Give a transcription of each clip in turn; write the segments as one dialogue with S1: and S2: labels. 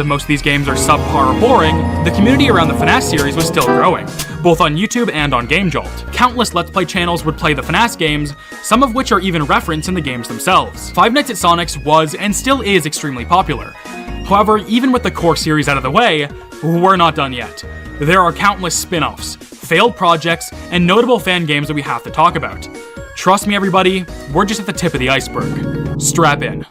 S1: most of these games are subpar or boring, the community around the FNAF series was still growing, both on YouTube and on GameJolt. Countless Let's Play channels would play the FNAF games, some of which are even referenced in the games themselves. Five Nights at Sonic's was and still is extremely popular. However, even with the core series out of the way, we're not done yet. There are countless spin-offs, failed projects, and notable fan games that we have to talk about. Trust me everybody, we're just at the tip of the iceberg. Strap in.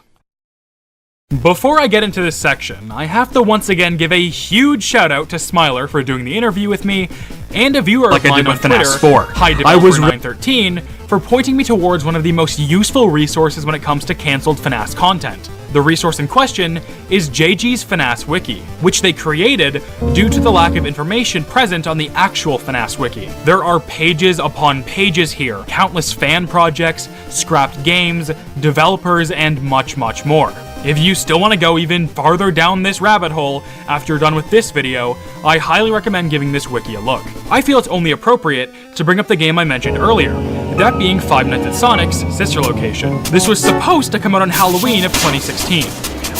S1: Before I get into this section, I have to once again give a huge shout out to Smiler for doing the interview with me, and a viewer of mine on Twitter, HiDeveloper913, for pointing me towards one of the most useful resources when it comes to cancelled FNAF content. The resource in question is JG's FNAF Wiki, which they created due to the lack of information present on the actual FNAF Wiki. There are pages upon pages here, countless fan projects, scrapped games, developers, and much, much more. If you still want to go even farther down this rabbit hole after you're done with this video, I highly recommend giving this wiki a look. I feel it's only appropriate to bring up the game I mentioned earlier, that being Five Nights at Sonic's sister location. This was supposed to come out on Halloween of 2016,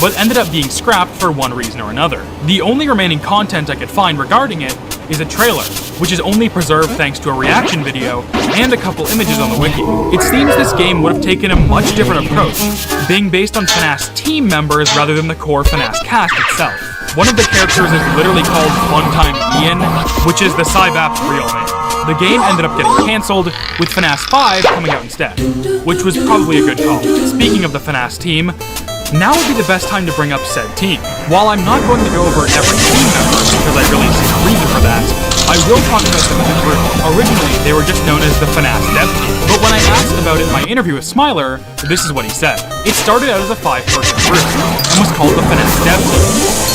S1: but ended up being scrapped for one reason or another. The only remaining content I could find regarding it is a trailer, which is only preserved thanks to a reaction video and a couple images on the wiki. It seems this game would have taken a much different approach, being based on FNAF's team members rather than the core FNAF cast itself. One of the characters is literally called Funtime Ian, which is the Cybap's real name. The game ended up getting cancelled, with FNAF 5 coming out instead, which was probably a good call. Speaking of the FNAF team, now would be the best time to bring up said team. While I'm not going to go over every team member because I really see no reason for that, I will talk about them as a group. Originally, they were just known as the FNAF Dev Team, but when I asked about it in my interview with Smiler, this is what he said. It started out as a 5-person group, and was called the FNAF Dev Team.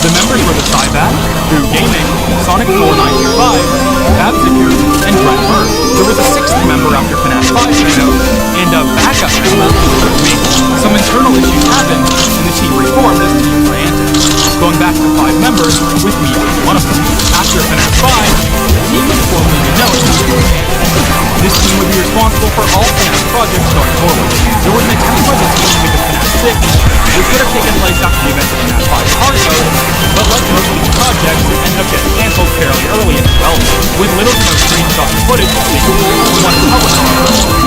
S1: The members were the Cybap, Boo Gaming, Sonic4925, Fab Secure, and Brett Bird. There was a 6th member after FNAF 5 came out, and a backup member was me. Some internal issues happened, and the team reformed as Team Niantic, going back to 5 members, with me being one of them. After FNAF 5, the team was formally known as Team Niantic. This team would be responsible for all FNAF projects going forward. There was an attempt by the team to make a FNAF 6, which would have taken place after the events of FNAF 5 hard mode, but like most of these projects, it ended up getting cancelled fairly early in development. With little to no screenshot footage of the one public,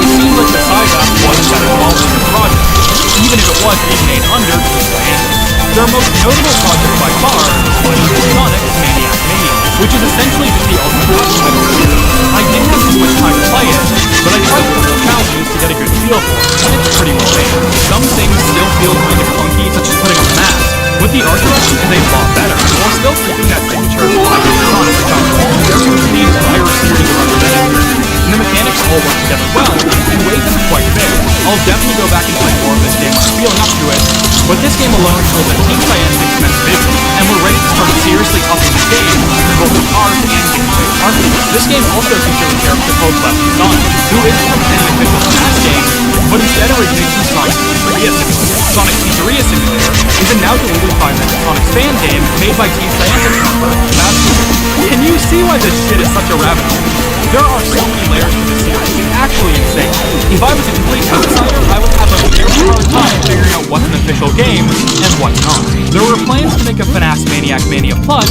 S1: it seemed like the Cybap wasn't that involved in the project, even if it was being made under Team Niantic. Their most notable project by far was Sonic Maniac Mania, which is essentially just the ultimate custom series. I didn't have too much time to play it, but I tried some of the challenges to get a good feel for it, and it's pretty well made. Some things still feel kind of clunky, such as putting on a mask, but the art direction is a lot better, while still keeping that signature of Five Nights at Sonic therefore the entire series represented here. And the mechanics all work together well, and ways them quite big. I'll definitely go back and play more of this game when I'm feeling up to it, but this game alone shows that Team Niantic's meant business, and we're ready to start seriously upping the game for both the art and gameplay department. This game also features a character called Lefty Sonic, who isn't from any official FNAF game, but instead originates from Sonic Pizzeria Simulator. Sonic Pizzeria Simulator is a now deleted Five Nights at Sonic fan game made by Team Niantic member Fab Secure. Can you see why this shit is such a rabbit hole? There are so many layers to this series, it's actually insane. If I was a complete outsider, I would have a very hard time figuring out what's an official game and what's not. There were plans to make a FNAF Maniac Mania Plus,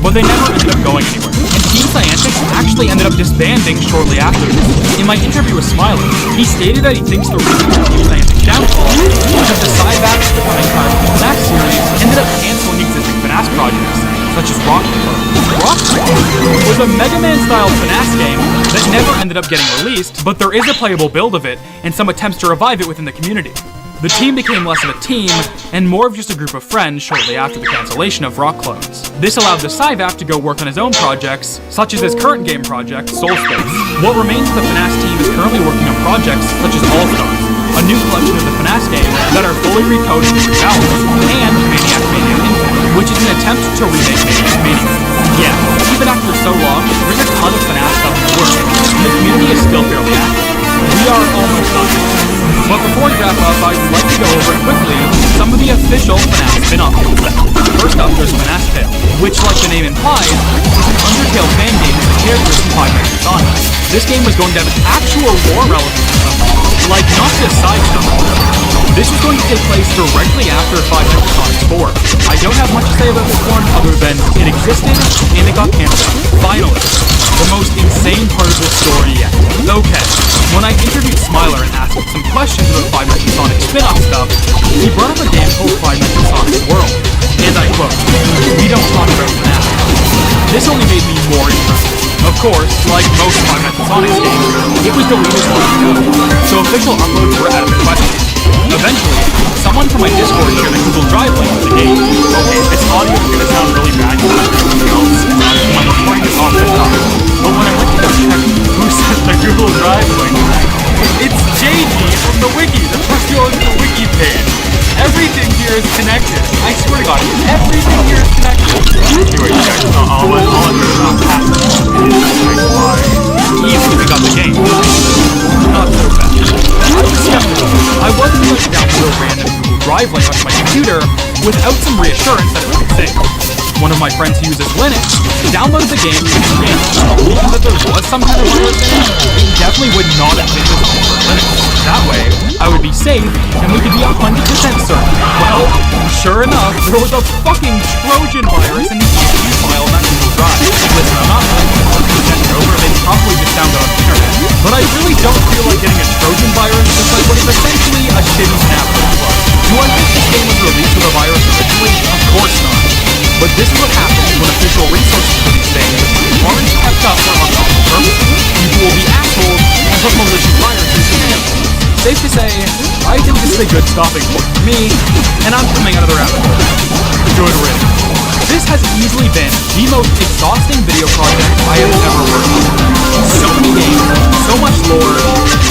S1: but they never ended up going anywhere. And Team Niantic actually ended up disbanding shortly after this. In my interview with Smiler, he stated that he thinks the reason for Team Niantic's downfall was that the Cybaps becoming part of the FNAF series ended up cancelling existing FNAF projects, such as Rock Clone. Rock Clone was a Mega Man-style FNAF game that never ended up getting released, but there is a playable build of it, and some attempts to revive it within the community. The team became less of a team, and more of just a group of friends shortly after the cancellation of Rock Clones. This allowed the Cybap to go work on his own projects, such as his current game project, Soul Space. What remains of the FNAF team is currently working on projects such as All Stars, a new collection of the FNAF games that are fully recoded with Balance, and Maniac Mania Infinite, which is an attempt to remake Maniac Mania. Yeah, even after so long, there's a ton of FNAF stuff in the works, and the community is still fairly active. We are almost done. But before we wrap up, I'd like to go over quickly some of the official FNAF spin-off games. First up, there's FNAF Tale, which, like the name implies, is an Undertale fan game with the characters from Five Nights at Sonic. This game was going to have an actual lore relevance to something, like not just side stuff. This is going to take place directly after Five Nights at Sonic 4. I don't have much to say about this one other than it existed and it got canceled. Finally, the most insane part of this story yet. Okay, when I interviewed Smiler and asked him some questions about Five Nights at Sonic spin-off stuff, he brought up a game called Five Nights at Sonic World. And I quote, "We don't talk about that." This only made me more interested. Of course, like most Five Nights at Sonic games, it was deleted long ago, so official uploads were out of the question. Eventually, someone from my Discord shared a Google Drive link with the game. Okay, this audio is going to sound really bad because I'm recording this off this time. But when I went to go check who sent the Google Drive link, it's JD from the wiki, the person who owns the wiki page. Everything here is connected. I swear to God, everything here is connected. Anyway, you guys, I'll let you not pass it. Easily we got the game. Not so bad. I was skeptical. I wasn't going to download a random Google Drive link onto my computer without some reassurance that it would be safe. One of my friends who uses Linux downloaded the game and believing that there was some kind of virus in it, it definitely would not have been designed for Linux. That way, I would be safe and we could be 100% certain. Well, sure enough, there was a fucking Trojan virus in the exe file of that Google Drive. Listen, I'm not really send it over, they probably just found it on the internet. But I really don't feel like getting a Trojan virus just like what is essentially a shitty snapshot bug. Do I think this game was released with a virus originally? Of course not. But this is what happens when official resources for these things aren't kept up for unlawful purposes. People will be assholes and put malicious viruses in them. Safe to say, I think this is a good stopping point for me, and I'm coming out of the rabbit hole. Good riddance. This has easily been the most exhausting video project I have ever worked on. So many games, so much lore.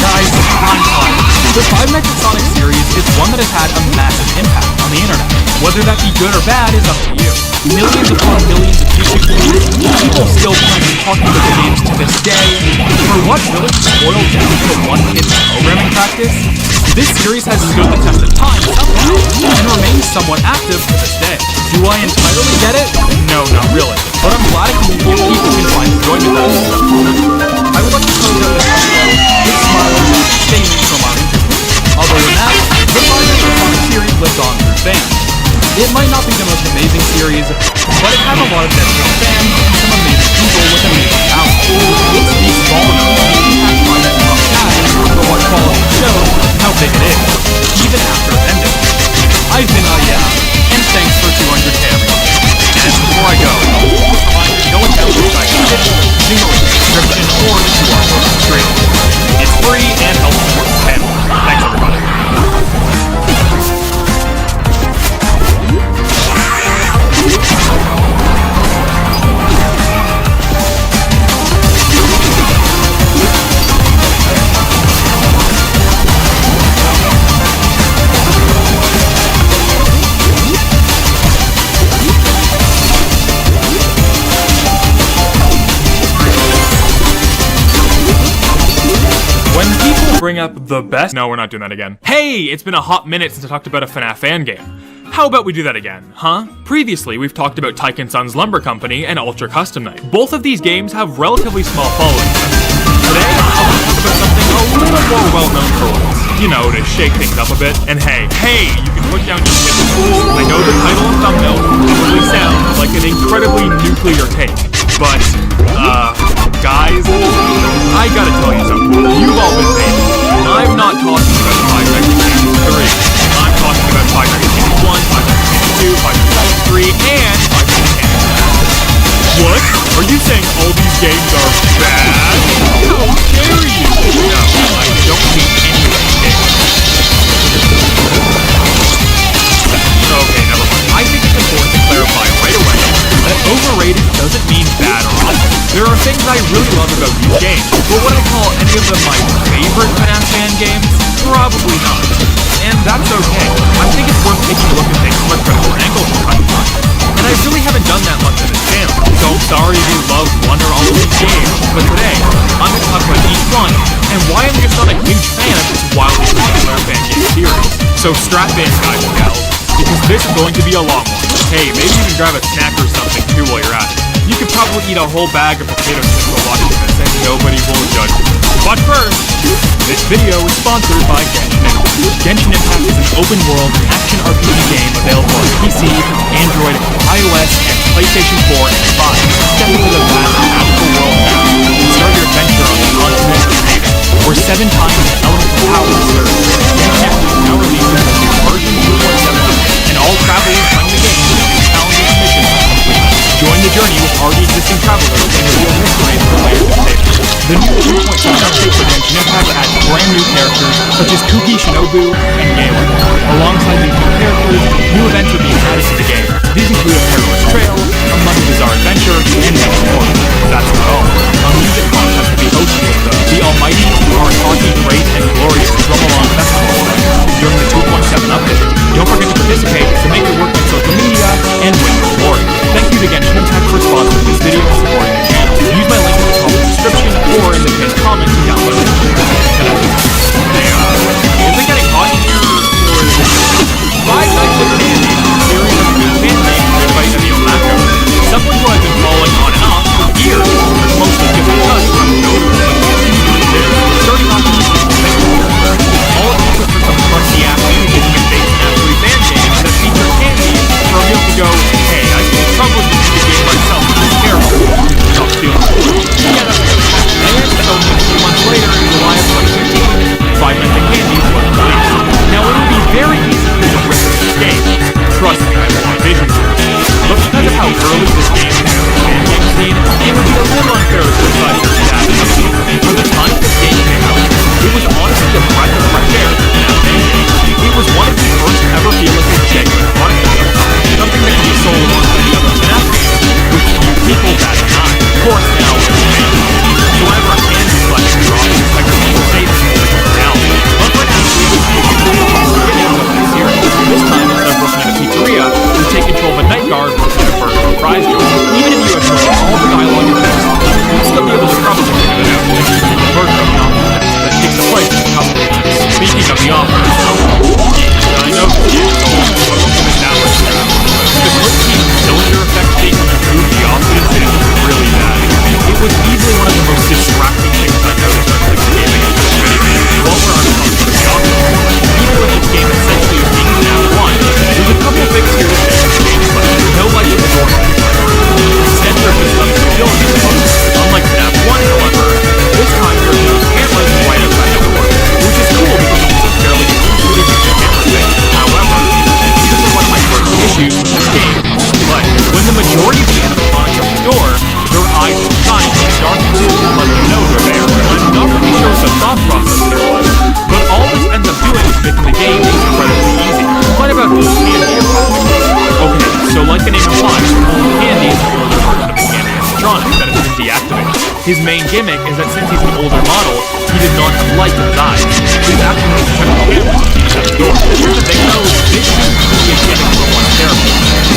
S1: Guys, I'm tired. The Five Nights at Sonic series is one that has had a massive impact on the internet. Whether that be good or bad is up to you. Millions upon millions of YouTube views, people still playing and talking about the games to this day. For what really boiled down to one kid's programming practice, this series has stood the test of time somehow and remains somewhat active to this day. Do I entirely get it? No, not really. But I'm glad a community of people can find enjoyment out of this stuff. I would like to close out this video with Smiler's statements from our interview. Other than that, the Five Nights at Sonic series lives on through fans. It might not be the most amazing series, but it has a lot of dedicated fans and some amazing people with amazing talent. It speaks volumes of the impact Five Nights at Sonic has for what quality shows and how big it is, even after it ended. I've been and thanks for 200k everyone. And before I go, no one tells me I can get using the link in the description or the QR code on the screen. It's free and helps support the channel. Thanks everybody. Bring up the best. No, we're not doing that again. Hey, it's been a hot minute since I talked about a FNAF fan game. How about we do that again, huh? Previously, we've talked about Tyke & Sons Lumber Company and Ultra Custom Night. Both of these games have relatively small followings. Today, I'll talk about something a little more well-known for once. You know, to shake things up a bit. And hey, you can put down your hips. I know the title and thumbnail probably sound like an incredibly nuclear take, but, guys, I gotta tell you something. You've all been paid. I'm not talking about Five Nights at Sonic 3. I'm talking about Five Nights at Sonic 1, Five Nights at Sonic 2, Five Nights at Sonic 3, and Five Nights at Sonic. What? Are you saying all these games are bad? How dare you? No, I don't mean any of these games. Okay, never mind. I think it's important to clarify right away that overrated doesn't mean bad or awful. There are things I really love about these games, but would I call any of them my favorite FNAF fan games? Probably not. And that's okay. I think it's worth taking a look at things from a critical angle from time to time. And I really haven't done that much on this channel, so I'm sorry if you love one or all of these games, but today, I'm going to talk about each one, and why I'm just not a huge fan of this wildly popular fan game series. So strap in, guys and gals, because this is going to be a long one. Hey, maybe you can grab a snack or something too while you're at it. You could probably eat a whole bag of potato chips while watching this, and nobody will judge you. But first, this video is sponsored by Genshin Impact. Genshin Impact is an open-world action RPG game available on PC, Android, iOS, and PlayStation 4 and 5. Step into the vast magical world map and start your adventure on the continent of Haven, where 7 times the elemental power surge. Genshin Impact now releases a new version 2.7, and all travelers playing the game will do challenges and missions to complete. Join the journey with already existing travelers and reveal mysteries for players to take. The new 2.7 update for Genshin Impact adds brand new characters such as Kuki, Shinobu, and Galen. Alongside these new characters, new events are being added to the game. These include a perilous trail, a money bizarre adventure, and many more. That's not all. A music contest will be hosted with the almighty, Arataki Great and Glorious Drum-Along Festival during the 2.7 update. Don't forget to participate to make it work on social media and win the reward. Thank you to Genshin Impact for sponsoring this video and supporting the channel. Use my link in the top of the description or in the pinned comment to download it. Is it getting hot in here, or is it 5 Nights at Candy, a series of new fan games made by Emil Mako, someone who I've been following on and off for years, mostly because I'm notable, but starting off with all of these are some crusty-ass music and based naturally fan games that feature Candy for Emil to go, hey, I can probably do the game myself with this character. Stop stealing. Yeah, that's good. And so, a few months later, in July of 2015, 5 Nights at Candy was released. Now, it would be very easy for me to rip this game. Trust me, I have a lot of vision for it. But because of how early this game is in the fan game scene, it would be a little unfair to criticize it that. For the time this game came out, it was honestly a breath of fresh air for fan games. It was one of the first to ever feel like a genuine product of its time, something that can be sold on any other FNAF game, with few people bat an eye. Of course, now it's fans. So whenever a Candy collection drops, expect to people say this is like down. But for now, we have a beginning of this series. This time, instead of working at a pizzeria, you take control of a night guard working at a burger and fries joint. Even if you ignore all the dialogue and text, you'll still be able to probably figure it out. The burger of the office that takes the place of the couple. Speaking of the office, I know you that was the quick cylinder effect thing when you move the office is really bad. It was easily one of the most distracting things I've noticed when like gaming in this video game. While we're on the topic of the office, even with this game essentially being FNAF 1, there's a couple fixes here to fix this game, but no light in the door. Instead, there's just some utility bugs. Unlike FNAF 1, however, this time there's no cameras right outside the door, which is cool because it's a fairly intuitive use of camera thing. However, this is one of my first issues with this game. But when the majority of the animatronics at the door, their eyes will shine in the darkness to let you know they're there. I'm not really sure what the thought process here was, but all this ends up doing is making the game incredibly easy. What about Old Candy? Okay, so like the name implies, Old Candy is an older version of the Candy animatronic that has been deactivated. His main gimmick is that since he's an older model, he did not have light in his eyes. His action is to check the cameras when he's at the door. Here's the thing though, this seems to be a gimmick for one character.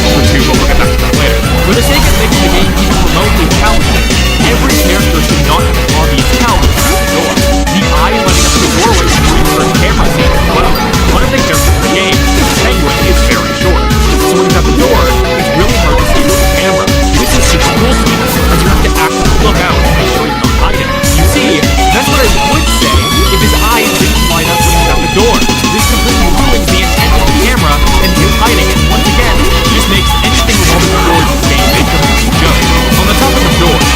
S1: For two, but we'll get back to that later. For the sake of making the game even remotely challenging, every character should not have an obvious counter at the door. The eye lighting up the doorway can be for a camera scene as well. One of the characters in the game, Penguin, is very short. So when he's at the door, it's really hard to see with the camera. This is super cool to me, as you have to actively look out and make sure he's not hiding. You see, that's what I would say if his eyes didn't light up when he's at the door. This completely ruins the intent of the camera and him hiding, and once again, just makes anything revolving towards this game a complete joke. On the topic of doors,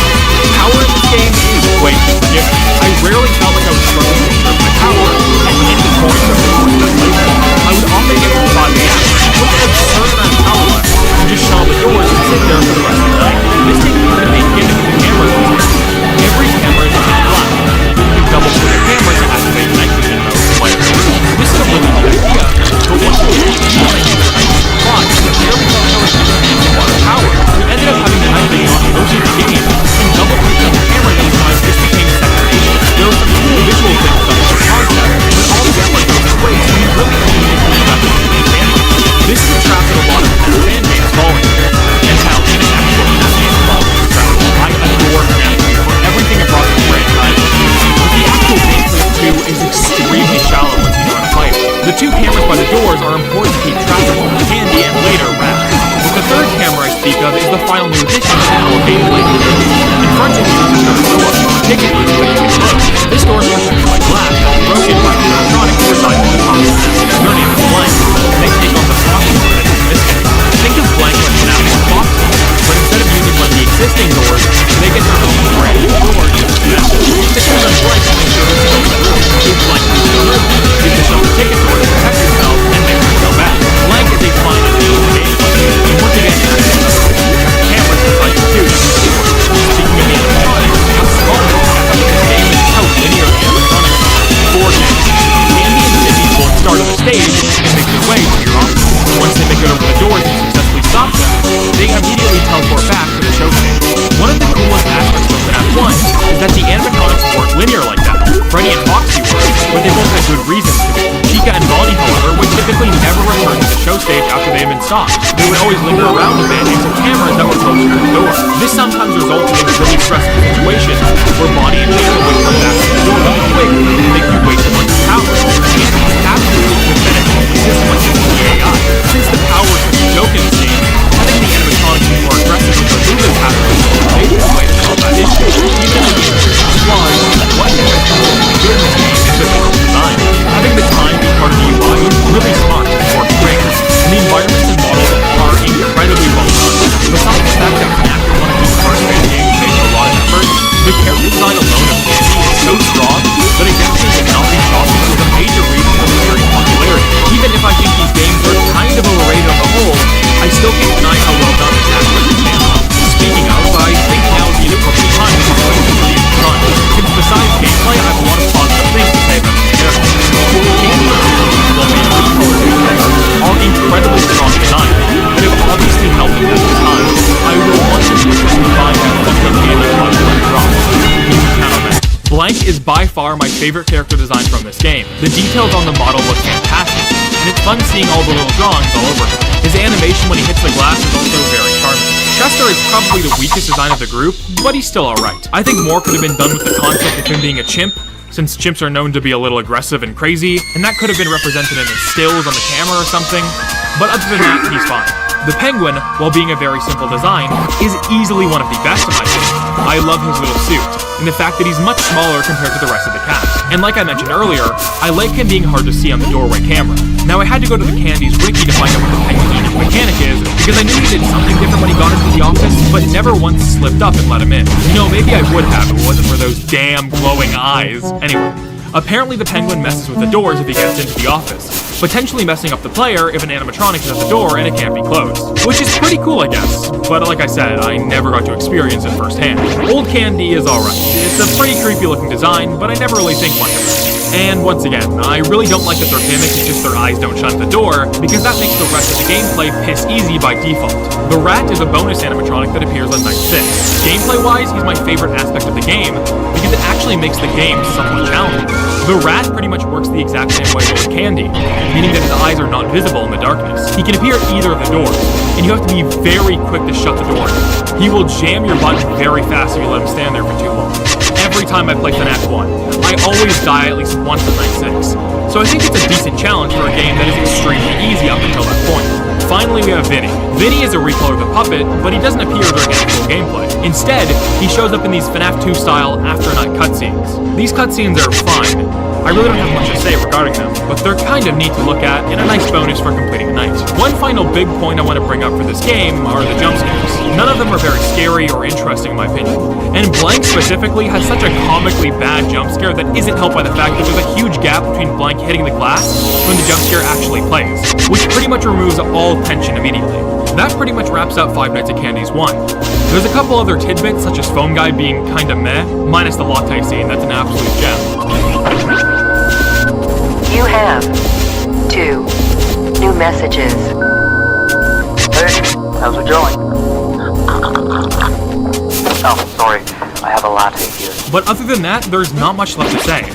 S1: power in this game is way too forgiving. I rarely felt like I was struggling to conserve my power, and in the course of the course that later, I would often get to 5 AM, with an absurd amount of power left, and just shut all the doors and sit there for the rest of the night. This takes me to the main gimmick of the camera system. Every camera is pitch black. You can double click the camera to activate night vision mode to light up the room. This is a really neat idea, but once you get to the night vision clock, the barely felt how it's using a lot of power. We ended up having night vision on most of the game, and double clicking on the camera many times just became second nature. There were some cool visual things about the concept, but all the camera goes in ways we really only need to invest in the camera. This is a trap that a lot of fan games fall into, and how in an actual FNAF game falls into the trap. I adore FNAF for everything it brought to the franchise, but the actual gameplay of 2 is extremely shallow once you know how to play it. The 2 cameras by the doors are important to keep track of all the candy and later rats. But the 3rd camera I speak of is the final new addition to the gameplay. In front of you is a door, ticket that you can close. This door is protected by glass that is broken by the animatronics residing in the top of the map. Their name is Blank. They take on the Foxy mode in this game. Think of Blank like an Apple Foxy, but instead of using one of the existing doors, they get their own brand new door just for them. The key on Blank to make sure this goes through. If Blank goes through, use the shelter ticket door to protect yourself and make sure you go back. Blank is a fine and game gameplay, and once again, cameras inside you too. Speaking of the animatronics, how small they are in this game and how linear the animatronics are. For example, Andy and Sydney both start on the stage and make their way to your office. Once they make it over the doors and successfully stop them, they immediately teleport back to the show stage. One of the coolest aspects of FNAF 1 is that the animatronics weren't linear like that. Freddy and Foxy were, but they both had good reasons to be. Chica and Bonnie, however, would typically never return to the show stage after they had been stopped. They would always linger around a bit next to cameras that were closer to the door. This sometimes resulted in really stressful situations where Bonnie and Chica would come back to the door really quick and make you waste a bunch of power. And it was absolutely pathetic to a system like this with the AI. Since the power is such a joke in this game, having the animatronics be more aggressive with their movement patterns may be a way to solve that issue. Even if it's flaws, one thing that's really good in this game is the visual design. Having the time be part of the UI is really smart and works great, and the environments and models are incredibly well done. Besides the fact that FNAF is one of these first-rate games made with a lot of effort, the character design alone of Candy is so strong that it definitely cannot be shocking as a major reason for the series' popularity. Even if I think these games are kind of overrated on the whole, I still can't deny how well done this aspect can be. Speaking of, I think now is the appropriate time to discuss the animatronics. Since besides gameplay, I have a lot of positive things to say about these characters. Are incredibly strong design, but have obviously helped at the time. I will want to see them combine that fucked up animatronics drop. You can count on that. Blank is by far my favorite character design from this game. The details on the model look fantastic, and it's fun seeing all the little drawings all over him. His animation when he hits the glass is also very charming. Chester is probably the weakest design of the group, but he's still alright. I think more could have been done with the concept of him being a chimp, since chimps are known to be a little aggressive and crazy, and that could have been represented in his stills on the camera or something, but other than that, he's fine. The Penguin, while being a very simple design, is easily one of the best in my opinion. I love his little suit, and the fact that he's much smaller compared to the rest of the cast. And like I mentioned earlier, I like him being hard to see on the doorway camera. Now I had to go to the Candy's wiki to find out what the Penguin's unique mechanic is, because I knew he did something different when he got into the office, but never once slipped up and let him in. You know, maybe I would have if it wasn't for those damn glowing eyes. Anyway. Apparently the Penguin messes with the doors if he gets into the office, potentially messing up the player if an animatronic is at the door and it can't be closed. Which is pretty cool, I guess, but like I said, I never got to experience it firsthand. Old Candy is alright. It's a pretty creepy looking design, but I never really think much of it. And once again, I really don't like that their gimmick is just their eyes don't shut at the door, because that makes the rest of the gameplay piss easy by default. The Rat is a bonus animatronic that appears on night 6. Gameplay-wise, he's my favorite aspect of the game, because it actually makes the game somewhat challenging. The Rat pretty much works the exact same way as Candy, meaning that his eyes are not visible in the darkness. He can appear at either of the doors, and you have to be very quick to shut the door. He will jam your button very fast if you let him stand there for too long. Every time I play FNAF 1, I always die at least once at night 6. So I think it's a decent challenge for a game that is extremely easy up until that point. Finally, we have Vinny. Vinny is a recolor of the puppet, but he doesn't appear during actual gameplay. Instead, he shows up in these FNAF 2 style after-night cutscenes. These cutscenes are fine. I really don't have much to say regarding them, but they're kind of neat to look at and a nice bonus for completing a night. One final big point I want to bring up for this game are the jump scares. None of them are very scary or interesting in my opinion, and Blank specifically has such a comically bad jump scare that isn't helped by the fact that there's a huge gap between Blank hitting the glass when the jump scare actually plays, which pretty much removes all tension immediately. That pretty much wraps up Five Nights at Candy's 1. There's a couple other tidbits, such as Foam Guy being kinda meh, minus the latte scene, that's an absolute gem.
S2: You have 2 new messages.
S3: Hey, how's it going? Oh, sorry, I have a latte here.
S1: But other than that, there's not much left to say.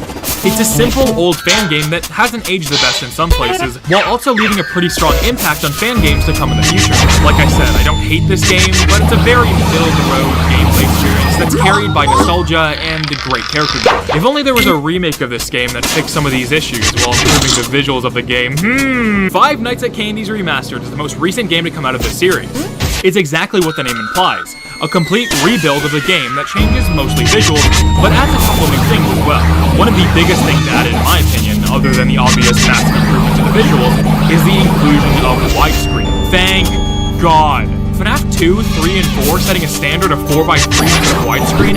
S1: It's a simple, old fan game that hasn't aged the best in some places, while also leaving a pretty strong impact on fan games to come in the future. Like I said, I don't hate this game, but it's a very middle-of-the-road gameplay experience that's carried by nostalgia and a great character design. If only there was a remake of this game that fixed some of these issues while improving the visuals of the game. Five Nights at Candy's Remastered is the most recent game to come out of this series. is exactly what the name implies. A complete rebuild of the game that changes mostly visuals, but adds a couple new things as well. One of the biggest things added, in my opinion, other than the obvious massive improvement to the visuals, is the inclusion of widescreen. Thank God. FNAF 2, 3, and 4 setting a standard of 4x3 instead of widescreen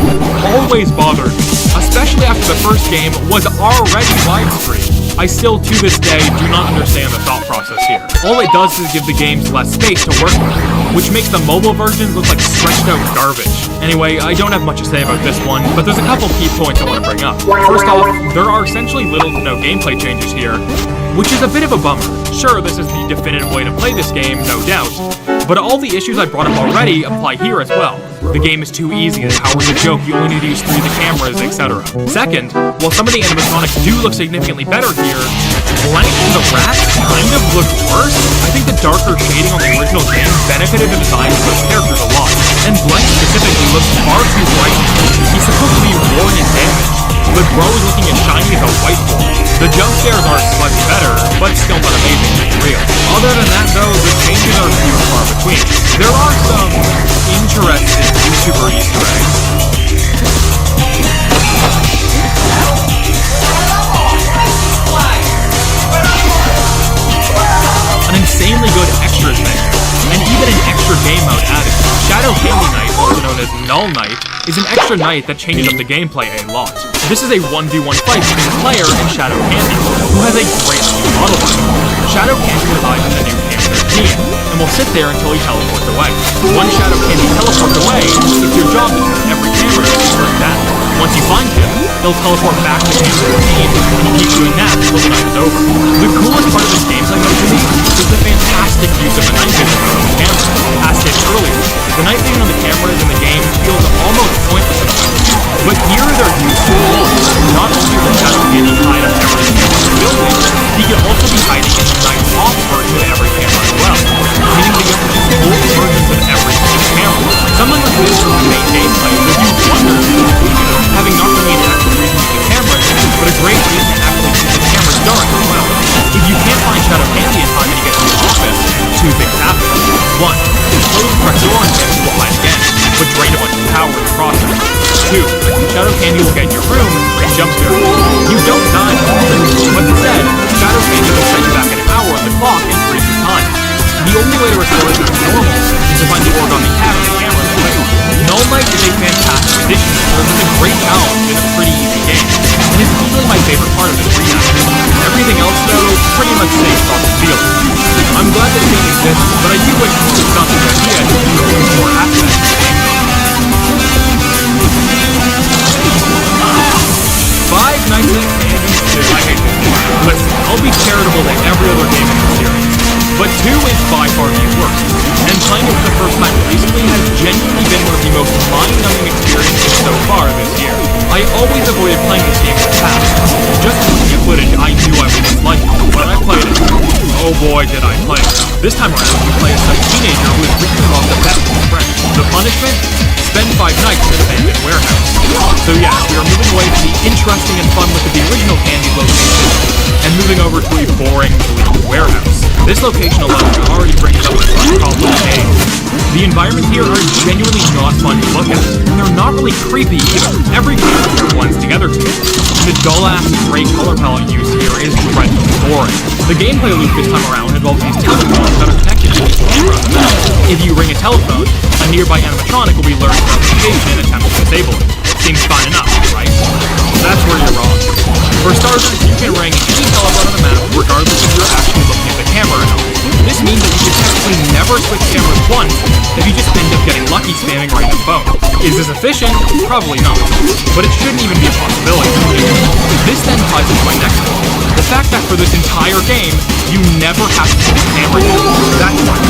S1: always bothered me, especially after the first game was already widescreen. I still, to this day, do not understand the thought process here. All it does is give the games less space to work with, which makes the mobile versions look like stretched out garbage. Anyway, I don't have much to say about this one, but there's a couple key points I want to bring up. First off, there are essentially little to no gameplay changes here, which is a bit of a bummer. Sure, this is the definitive way to play this game, no doubt, but all the issues I brought up already apply here as well. The game is too easy, the power's a joke, you only need to use 3 of the cameras, etc. Second, while some of the animatronics do look significantly better here, Blank and the Rats kind of look worse. I think the darker shading on the original game benefited the design of those characters a lot, and Blank specifically looks far too bright. He's supposed to be worn and damaged, but Bro is looking as shiny as a whiteboard. The jump scares are slightly better, but still not amazingly real. Other than that though, the changes are few and far between. There are some interesting YouTuber Easter eggs. An insanely good extras menu, and even an extra game mode added. Shadow Candy Night, also known as Null Night, is an extra night that changes up the gameplay a lot. This is a 1v1 fight between the player and Shadow Candy, who has a great new model by the way. Shadow Candy resides in the new Camp 13, and will sit there until he teleports away. Once Shadow Candy teleports away, it's your job to turn every camera to turn down. Once you find him, he'll teleport back to Camp 13, and he'll keep doing that until the night is over. The coolest part of this gameplay mode to me is the fantastic use of the night vision on the camera. As stated earlier, the night vision on the cameras in the game feels almost pointless at times, but here they're used to not only will Shadow Candy hide on every camera in the building, he can also be hiding in the night off version of every camera as well, meaning that you have to use both versions of every single camera. Something like this from the main gameplay would do wonders for having not only an actual reason to use the cameras, but a great reason to actually keep the cameras dark as well. If you can't find Shadow Candy in time and you get to the office, 2 things happen. 1, close the front door and Candy will hide again, but drain a bunch of power in the process. 2, Shadow Candy will get in your room and jump scare you. You don't die, but instead, Shadow Candy will set you back an hour on the clock and freeze your time. The only way to restore it back to normal is to find the origami cat on the camera and play. Null Night is a fantastic addition, because it's a great challenge in a pretty easy game, and is easily my favorite part of this remaster. Everything else, though, pretty much same thoughts and feelings. I'm glad that it didn't exist, but I do wish it was not the idea to do more aspects of the game. 5 Nights at Candy's 2. I hate this game. Listen, I'll be charitable to every other game in the series, but 2 is by far the worst, and playing it for the first time recently has genuinely been one of the most mind-numbing experiences so far this year. I always avoided playing this game in the past. Just looking at footage, I knew I wouldn't like it, but I played it. Oh boy, did I play it. This time around, you play as a teenager who is recently lost a bet with his friend. The punishment? Spend 5 nights in an abandoned warehouse. So yes, we are moving away from the interesting and fun look of the original Candy location, and moving over to a boring, bleak warehouse. This location alone already brings up a problem of age. The environments here are genuinely not fun to look at, and they're not really creepy either. Every character blends together to me. The dull-ass gray color palette used here is dreadfully boring. The gameplay loop this time around involves these telephones that are connected to the camera on the map. If you ring a telephone, a nearby animatronic will be learning the location and attempt to disable it. Seems fine enough, right? That's where you're wrong. For starters, you can ring any telephone on the map, regardless if you're actually looking at the camera or not. This means that you can technically never switch cameras once if you just end up getting lucky spamming right the phone. Is this efficient? Probably not. But it shouldn't even be a possibility. This then ties into my next point. The fact that for this entire game, you never have to switch camera use. That's right.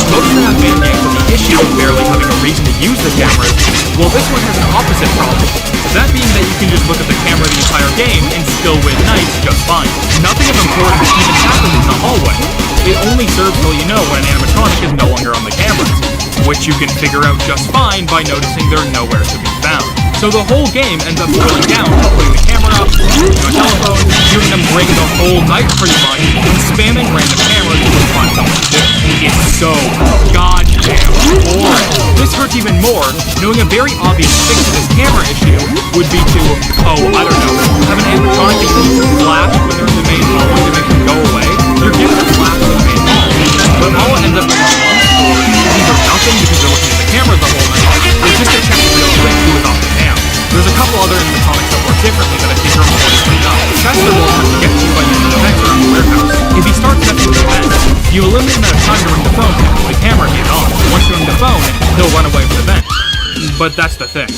S1: Most of that band games have the issue of barely having a reason to use the cameras, while this one has an opposite problem. That being that you can just look at the camera the entire game and still win nights just fine. Nothing of importance even happens in the hallway. It only serves till you know when an animatronic is no longer on the cameras, which you can figure out just fine by noticing they're nowhere to be found. So the whole game ends up boiling down to putting the camera up, using a telephone, viewing them break the whole night pretty much, and spamming random cameras to find something to do. It's so goddamn boring. This hurts even more, knowing a very obvious fix to this camera issue would be to, I don't know, have an animatronic that uses flash when they're in the main hallway to make them go away. You're giving them flash in the main hall, but all it ends up being is either nothing because they're looking at the cameras the whole night, or just a check real quick who is off the cam. There's a couple other animatronics that work differently that I think are important to know. Chester will attempt to get to you by using the vents around the warehouse. If he starts messing with the vents, you will limit the amount of time to ring the phone until the camera is on. Once you ring the phone, he'll run away from the vent. But that's the thing.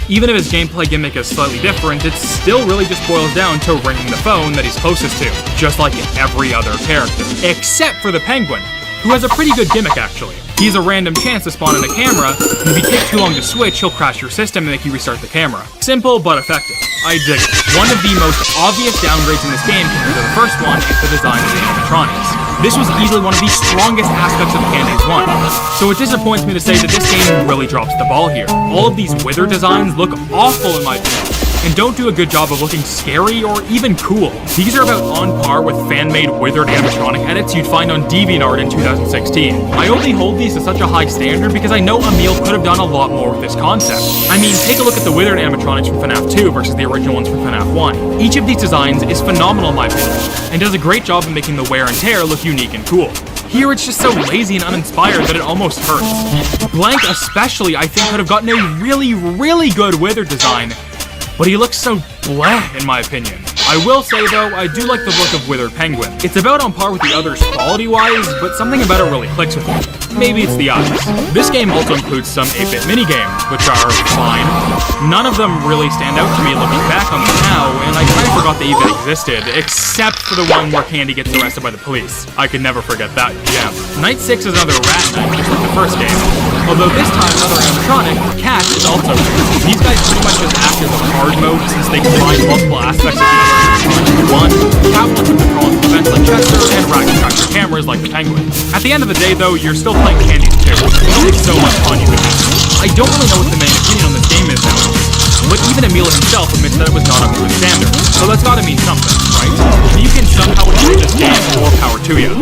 S1: Even if his gameplay gimmick is slightly different, it still really just boils down to ringing the phone that he's closest to, just like every other character. Except for the Penguin, who has a pretty good gimmick actually. He has a random chance to spawn in a camera, and if you take too long to switch, he'll crash your system and make you restart the camera. Simple, but effective. I dig it. One of the most obvious downgrades in this game compared to the first one is the design of the animatronics. This was easily one of the strongest aspects of Candy's 1, so it disappoints me to say that this game really drops the ball here. All of these wither designs look awful in my opinion, and don't do a good job of looking scary or even cool. These are about on par with fan-made withered animatronic edits you'd find on DeviantArt in 2016. I only hold these to such a high standard because I know Emil could have done a lot more with this concept. I mean, take a look at the withered animatronics from FNAF 2 versus the original ones from FNAF 1. Each of these designs is phenomenal in my opinion, and does a great job of making the wear and tear look unique and cool. Here it's just so lazy and uninspired that it almost hurts. Blank especially, I think, could have gotten a really good wither design, but he looks so bleh, in my opinion. I will say though, I do like the look of Withered Penguin. It's about on par with the others quality-wise, but something about it really clicks with me. Maybe it's the eyes. This game also includes some 8-bit minigames, which are fine. None of them really stand out to me looking back on them now, and I kind of forgot they even existed, except for the one where Candy gets arrested by the police. I could never forget that gem. Night 6 is another rat night, just like the first game. Although this time, another animatronic, Cat, is also here. These guys pretty much just act as a hard mode since they combine multiple aspects of the other animatronics into one. Cat will attempt to crawl into vents like Chester, and Rat can track your cameras like the Penguin. At the end of the day though, you're still playing Candy's too. It's only so much fun you can have. I don't really know what the main opinion on this game is now, but even Emil himself admits that it was not up to his standards. So that's gotta mean something, right? If you can somehow improve this game, more power to you.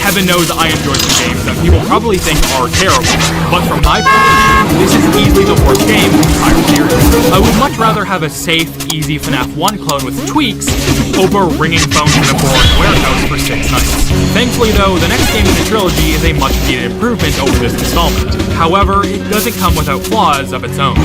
S1: Heaven knows I enjoy some games that people probably think are terrible, but from my point of view, this is easily the worst game in the entire series. I would much rather have a safe, easy FNAF 1 clone with tweaks over ringing phones in a boring warehouse for 6 nights. Thankfully though, the next game in the trilogy is a much needed improvement over this installment. However, it doesn't come without flaws of its own.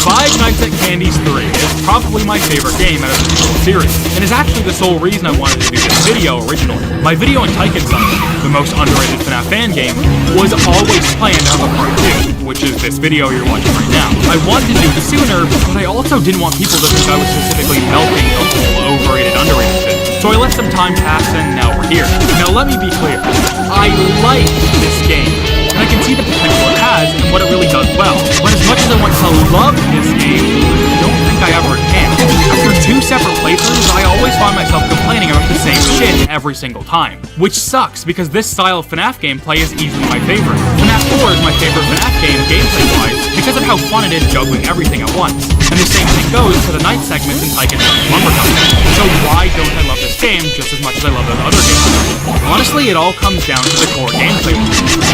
S1: Five Nights at Candy's 3 is probably my favorite game out of the whole series, and is actually the sole reason I wanted to do this video originally. My video on Tycoon Summer, the most underrated FNAF fan game, was always planned to have a part 2, which is this video you're watching right now. I wanted to do it sooner, but I also didn't want people to think I was specifically melting the whole overrated, underrated thing. So I let some time pass and now we're here. Now let me be clear, I like this game, and I can see the potential it has and what it really does well. But as much as I want to love this game, I don't think I ever can. After 2 separate playthroughs, I always find myself complaining about the same shit every single time. Which sucks, because this style of FNAF gameplay is easily my favorite. FNAF 4 is my favorite FNAF game gameplay-wise because of how fun it is juggling everything at once. And the same thing goes to the night segments in Tycoon Lumber Company. So why don't I love this game just as much as I love those other games? Honestly, it all comes down to the core gameplay.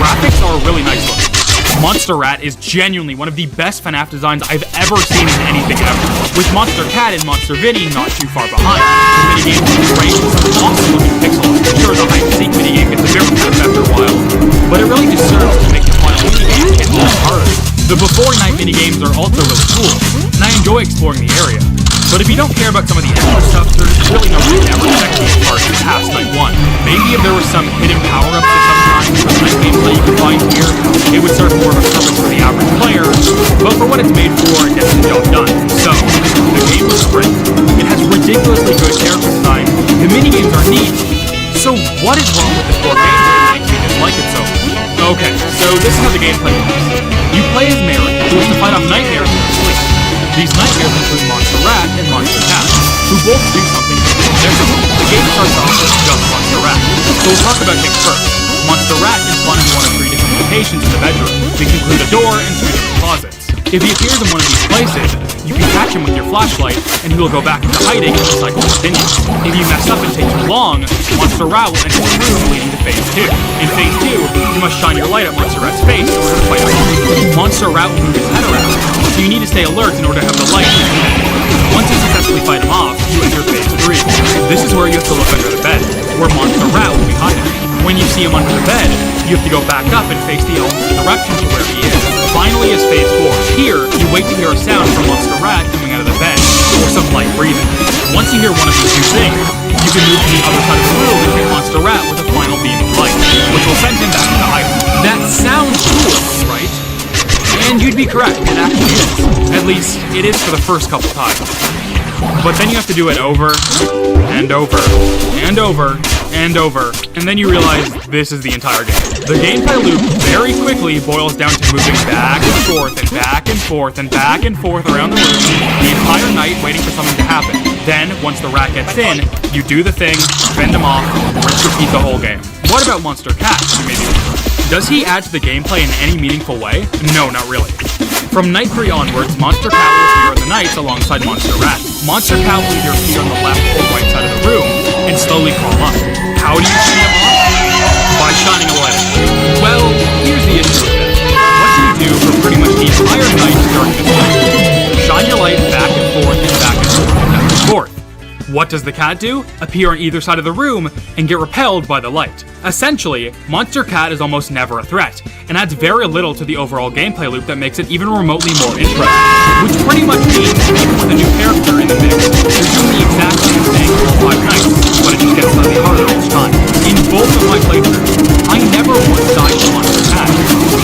S1: Graphics are really nice looking. Monster Rat is genuinely one of the best FNAF designs I've ever seen in anything ever, with Monster Cat and Monster Vinny not too far behind. The minigames are great with some awesome looking pixel art. Sure, the hide-and-seek minigame gets a bit repetitive after a while, but it really just serves to make the final minigames hit a lot harder. The before night minigames are also really cool, and I enjoy exploring the area. But if you don't care about some of the extra stuff, there's really no reason to ever expect these parts past night 1. Maybe if there were some hidden power-ups or sometimes for the night gameplay you can find here, it would serve more of a purpose for the average player, but for what it's made for, it gets the job done. So, the game looks great. It has ridiculously good character design, the minigames are neat, so what is wrong with the core gameplay that makes me dislike it so much? Okay, so this is how the gameplay works. You play as Mary, who is to fight off nightmares in her sleep. These nightmares include Monster Rat and Monster Cat, who both do something completely different. The game starts off with just Monster Rat, so we'll talk about him first. Monster Rat can spawn in 1 of 3 different locations locations in the bedroom. These include a door and 2 different closets. If he appears in one of these places, you can catch him with your flashlight, and he will go back into hiding and the cycle continues. If you mess up and take too long, Monster Rat will enter the room leading to Phase 2. In Phase 2, you must shine your light at Monster Rat's face in order to fight him off. Monster Rat will move his head around, so you need to stay alert in order to have the light in your head. Once you successfully fight him off, you enter Phase 3. This is where you have to look under the bed, where Monster Rat will be hiding. When you see him under the bed, you have to go back up and face the opposite direction to where he is. Finally is Phase 4. Here, you wait to hear a sound from Monster Rat coming out of the bed, or some light breathing. Once you hear one of these two things, you can move to the other side of the room and hit Monster Rat with a final beam of light, which will send him back into hiding. That sounds cool, right? And you'd be correct, it actually is. At least, it is for the first couple times. But then you have to do it over, and over, and over, and over, and then you realize this is the entire game. The gameplay loop very quickly boils down to moving back and forth, and back and forth, and back and forth around the room the entire night waiting for something to happen. Then, once the rat gets in, you do the thing, fend him off, rinse repeat the whole game. What about Monster Cat, you may be wondering? Does he add to the gameplay in any meaningful way? No, not really. From night 3 onwards, Monster Cat will appear in the nights alongside Monster Rat. Monster Cat will either appear on the left or right side of the room and slowly crawl up. How do you see him off? By shining a light. Well, here's the issue with this. What do you do for pretty much the entire night during this game? Shine your light back and forth and back and forth and back and forth. What does the cat do? Appear on either side of the room and get repelled by the light. Essentially, Monster Cat is almost never a threat, and adds very little to the overall gameplay loop that makes it even remotely more interesting. Which pretty much means, even with a new character in the mix, you're doing the exact same thing all 5 nights, but it just gets slightly harder each time. In both of my playthroughs, I never once died to Monster Cat,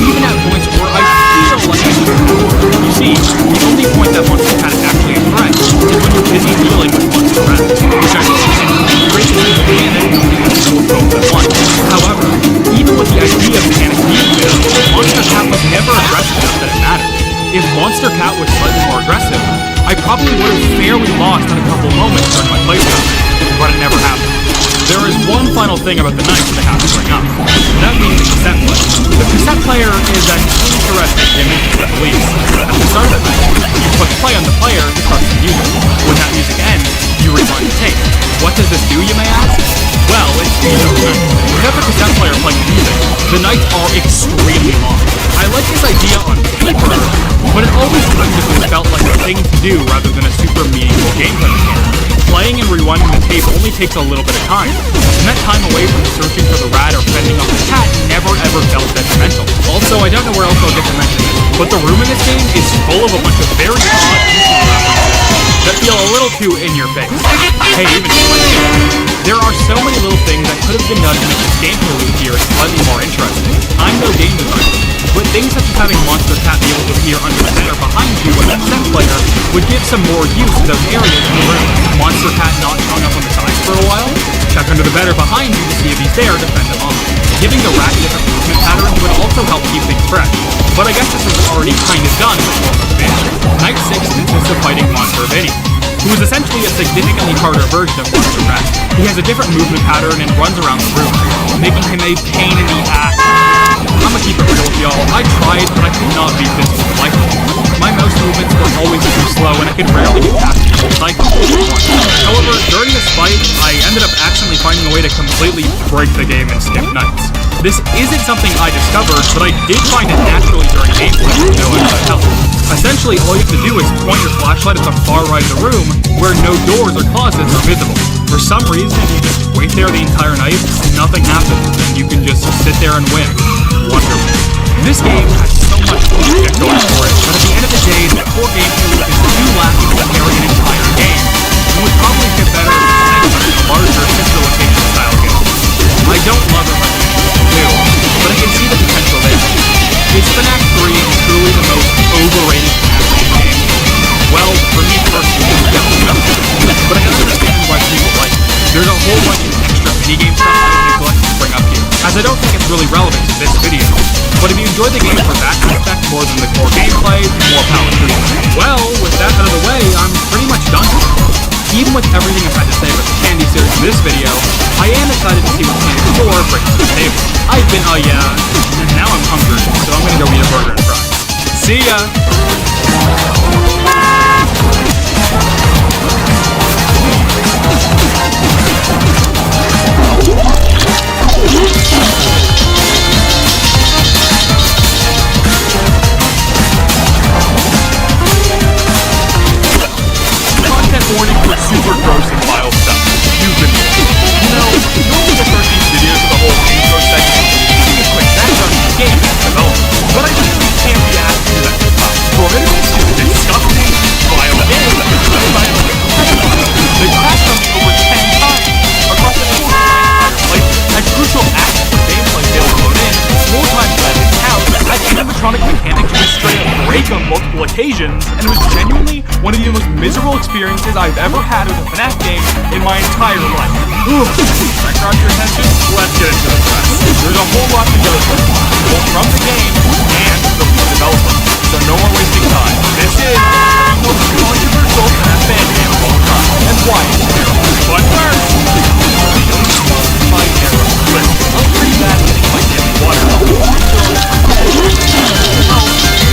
S1: even at points where I feel like I should have. You see, the only point that Monster Cat is actually a threat is when you're busy dealing with Monster Rat, which I think is greatly advantage of being able to both at once. However, even with the idea of mechanic being there, Monster Cat was never aggressive enough that it mattered. If Monster Cat was slightly more aggressive, I probably would have fairly lost in a couple moments during my playthrough, but it never happened. There is one final thing about the nights that I have to bring up. That being the cassette player. The cassette player is an interesting gimmick to the least. At the start of the night, you push play on the player to start the music. When that music ends, you rewind the tape. What does this do, you may ask? Well, it's speeds up the night. Without the cassette player playing the music, the nights are extremely long. I like this idea on paper, but it always kind of felt like a thing to do rather than a super meaningful gameplay mechanic. Playing and rewinding the tape only takes a little bit of time, and that time away from searching for the rat or fending off the cat never ever felt detrimental. Also, I don't know where else I'll get to mention this, but the room in this game is full of a bunch of very odd YouTube references that feel a little too in your face. Hey, even there are so many little things that could have been done to make this gameplay loop here slightly more interesting. I'm no game designer, but things such as having Monster Cat be able to appear under the bed or behind you when that set player would give some more use to those areas in the room. Monster Cat not showing up on the sides for a while? Check under the bed or behind you to see if he's there to fend him off. Giving the rat different movement patterns would also help keep things fresh, but I guess this is already kind of done with more motivation. Night 6 consists of fighting Monster Vinny, who is essentially a significantly harder version of Monster Rat. He has a different movement pattern and runs around the room, making him a pain in the ass. I'ma keep it real with y'all. I tried, but I could not beat this with life. My mouse movements were always too slow, and I could rarely get past the whole cycle. However, during this fight, I ended up accidentally finding a way to completely break the game and skip nights. This isn't something I discovered, but I did find it naturally during gameplay with no extra help. Essentially, all you have to do is point your flashlight at the far right of the room, where no doors or closets are visible. For some reason, you just wait there the entire night, nothing happens, and you can just sit there and win. Wonderful. This game has so much content going for it, but at the end of the day, the core gameplay loop is too lacking to carry an entire game. It would probably fit better with a larger sister location style game. I don't love it like I do, but I can see the potential there. Is FNAF 3 truly the most overrated FNAF game? Well, for me personally, it's definitely not. But I understand why people like it. There's a whole bunch of extra minigame stuff I would neglect to bring up here, as I don't think it's really relevant to this video. But if you enjoy the game for that aspect more than the core gameplay, more power to you. Well, with that out of the way, I'm pretty much done. Even with everything I've had to say about the Candy series in this video, I am excited to see what Candy 4 brings to the table. I've been, and now I'm hungry. See ya! Content warning for super gross and vile stuff. You've been warned. Normally the first these videos with the whole intro segment, giving a quick background of the game and its development. But I really can't be asked to do that this time. Dormitus is a disgusting, vile game. They crashed on me over 10 times across the course of my entire playthrough. Had crucial acts for gameplay failed to load in, more times than I didn't count. Had animatronic mechanics just straight up break on multiple occasions, and it was genuinely one of the most miserable experiences I've ever had with a FNAF game in my entire life. That got your attention? Let's get into the press. There's a whole lot to go through, both from the game and the developer, so no more wasting time. This is the most controversial FNAF fan game of all time, and why it's terrible. But first, my error. Listen, I'm pretty bad at getting my damn water.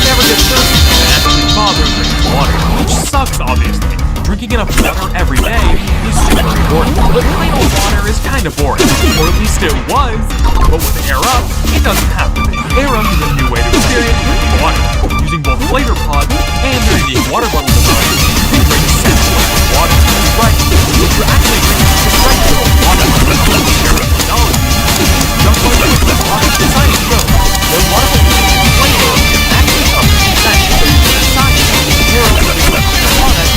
S1: Never get thirsty and actually bother drinking water, which sucks, obviously. Drinking enough water every day is super important, but plain old water is kind of boring, or at least it was. But with Air Up, it doesn't have to be. Air Up is a new way to experience drinking water. Using both flavor pods and their unique water bottle design, you can drink essentially water. Right, if you're actually drinking essentially water, share the technology. Just like the product design shows, the water flavor is actually up to percent, so you can decide Air Up is the product.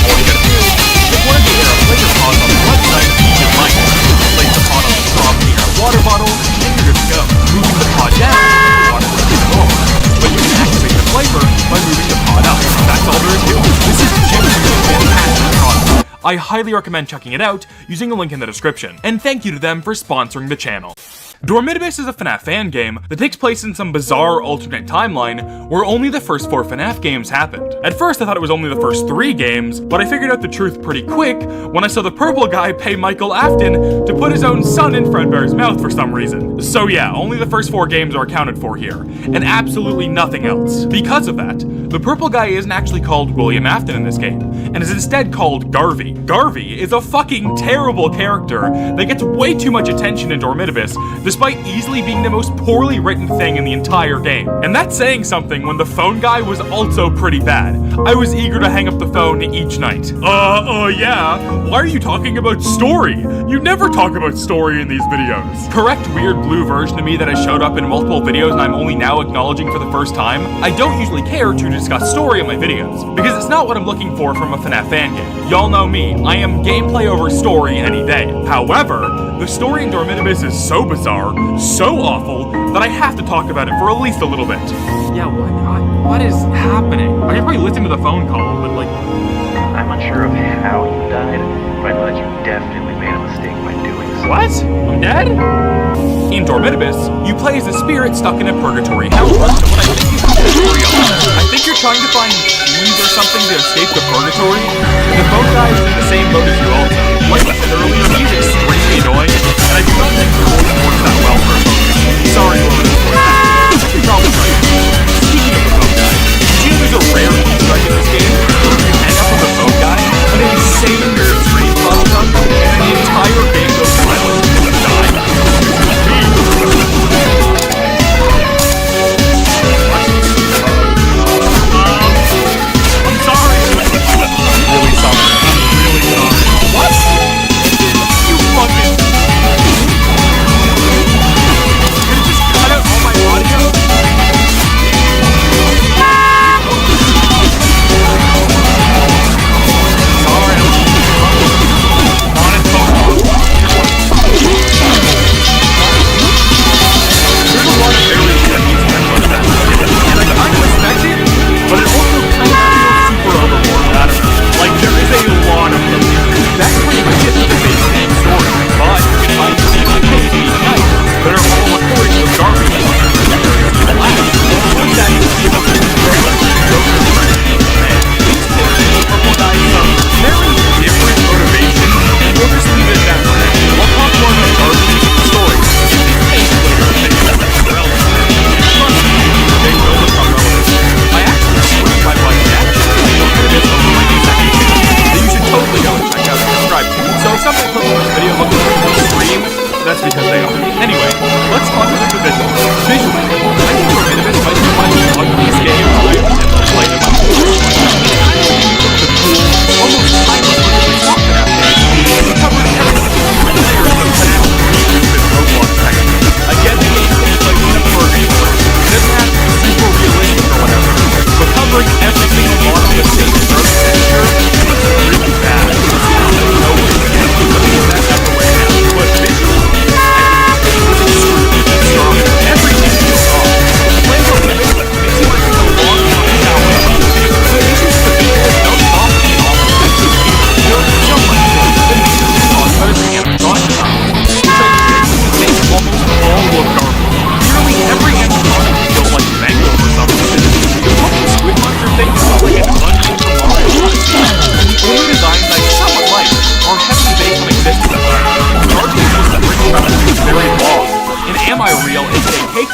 S1: All you gotta do is one of the Air flavor pods on the website you like it. Place the pod on the top of the Air water bottle, and you're good to go. Moving the pod down, the water will get over. But you can activate the flavor by moving the pod up. That's all there is to it. This is genuinely a fantastic product. I highly recommend checking it out using the link in the description. And thank you to them for sponsoring the channel. Dormitus is a FNAF fan game that takes place in some bizarre alternate timeline where only the first 4 FNAF games happened. At first I thought it was only the first 3 games, but I figured out the truth pretty quick when I saw the purple guy pay Michael Afton to put his own son in Fredbear's mouth for some reason. So yeah, only the first 4 games are accounted for here, and absolutely nothing else. Because of that, the purple guy isn't actually called William Afton in this game, and is instead called Garvey. Garvey is a fucking terrible character that gets way too much attention in Dormitus, despite easily being the most poorly written thing in the entire game. And that's saying something when the phone guy was also pretty bad. I was eager to hang up the phone each night. Yeah? Why are you talking about story? You never talk about story in these videos. Correct weird blue version of me that has showed up in multiple videos and I'm only now acknowledging for the first time. I don't usually care to discuss story in my videos, because it's not what I'm looking for from a FNAF fan game. Y'all know me, I am gameplay over story any day. However, the story in Dormitus is so bizarre, so awful, that I have to talk about it for at least a little bit. Yeah, what is happening? I can probably listen to the phone call, but like...
S3: I'm unsure of how you died, but I know that you definitely made a mistake by doing so.
S1: What? I'm dead? In Dormitus, you play as a spirit stuck in a purgatory hell. I think you're trying to find keys or something to escape the purgatory. The phone guy is in the same boat as you also. Like I said earlier, he's extremely annoying, and I do not think the voice works that well for a phone guy. Sorry, Lotus. You're probably right. Speaking of the phone guy, you know there's a rare Easter egg in this game where you can hang up with the phone guy, but an insane weird screen pops up, and then the entire game goes silent and you die. I'm sorry. I'm really sorry. What? You fucking... You're just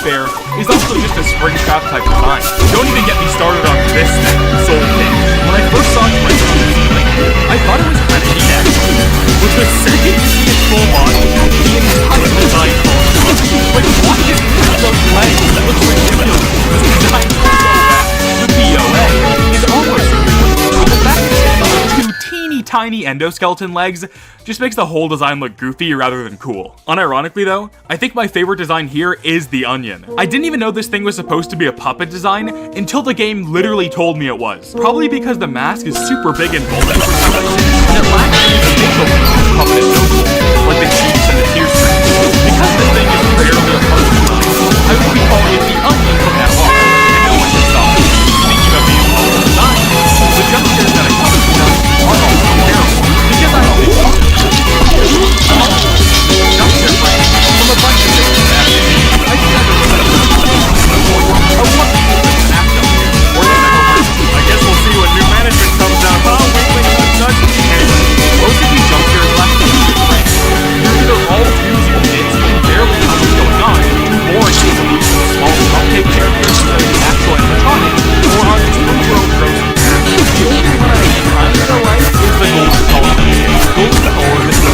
S1: fair, is also just a Springtrap type design. Don't even get me started on this thing, Soul King. When I first saw it printed on the ceiling, I thought it was kind of neat actually. With the second you see its full body, the entire design falls apart. Like, why is it those legs? That looks ridiculous. This design is so bad. The BOA is almost ridiculous. But the fact that it has two teeny tiny endoskeleton legs just makes the whole design look goofy rather than cool. Unironically though, I think my favorite design here is the onion. I didn't even know this thing was supposed to be a puppet design until the game literally told me it was. Probably because the mask is super big and bulky for some reason, and it lacks any facial features puppet is known for, like the cheeks and the tear strings. Because this thing is barely a puppet design, I would be calling it the onion from now on, and no one can stop it. Speaking of being puppet design, the jump scares that I covered tonight are also terrible, because I always jump scare frames from a bunch of different masks. I think I would set up a what act up here. Or I guess we'll see when new management comes out. Oh, wait, nudge. Anyway, most of these jump scares last a few frames. They're either all twos you hits and barely know what's going on, or it's just small cupcake characters that are actual animatronic, or on two-row gross. The only one I kinda like is the golden color. Golden color is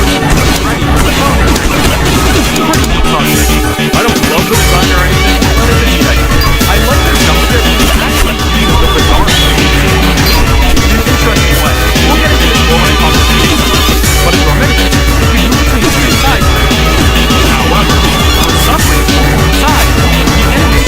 S1: I don't love the design or anything, but it's a neat idea. I like the jump scare because it's actually being the bizarre in an interesting way. We'll get into this more when I talk about the game, but it's romantic. You can move between the two sides. However, for some reason, side, the enemy